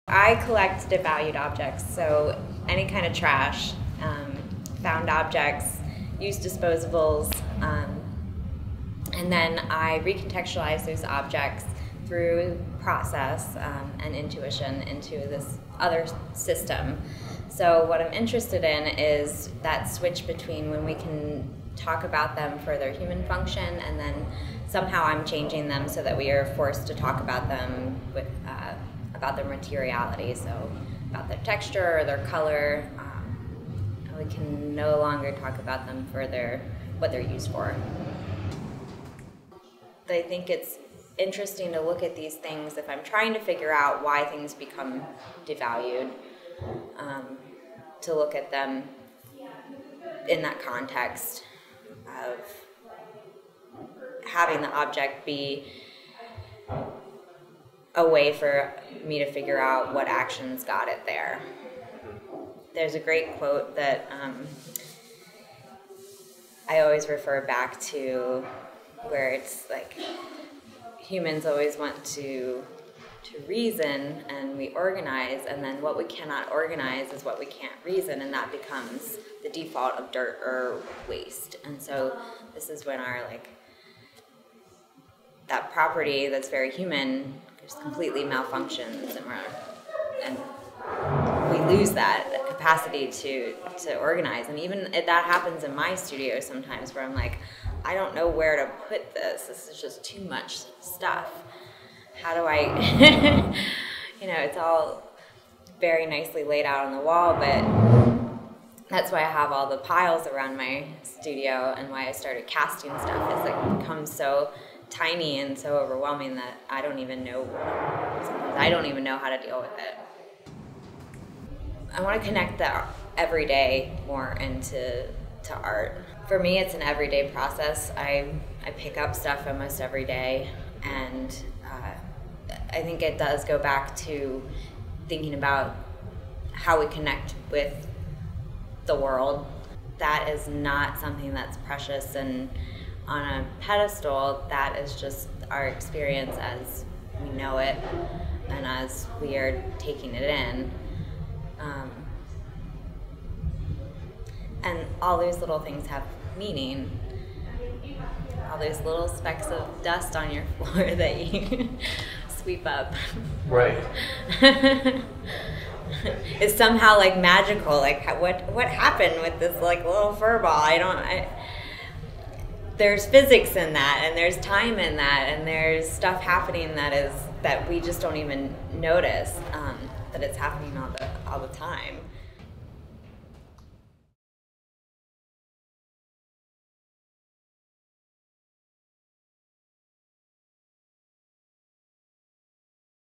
I collect devalued objects, so any kind of trash, found objects, used disposables, and then I recontextualize those objects through process and intuition into this other system. So what I'm interested in is that switch between when we can talk about them for their human function, and then somehow I'm changing them so that we are forced to talk about them with about their materiality, so about their texture or their color. We can no longer talk about them for what they're used for. I think it's interesting to look at these things if I'm trying to figure out why things become devalued, to look at them in that context of having the object be a way for me to figure out what actions got it there. There's a great quote that I always refer back to, where it's like humans always want to reason and we organize, and then what we cannot organize is what we can't reason, and that becomes the default of dirt or waste. And so this is when our that property that's very human just completely malfunctions, and we lose that capacity to organize. And even that happens in my studio sometimes, where I'm like, I don't know where to put this. This is just too much stuff. How do I, it's all very nicely laid out on the wall, but that's why I have all the piles around my studio, and why I started casting stuff. It's like becomes so tiny and so overwhelming that I don't even know how to deal with it. I want to connect the everyday more into art. For me, it's an everyday process. I pick up stuff almost every day, and I think it does go back to thinking about how we connect with the world. That is not something that's precious and on a pedestal. That is just our experience as we know it and as we are taking it in. And all those little things have meaning. All those little specks of dust on your floor that you sweep up. Right. It's somehow magical. What happened with this little fur ball? There's physics in that, and there's time in that, and there's stuff happening that we just don't even notice that it's happening all the time.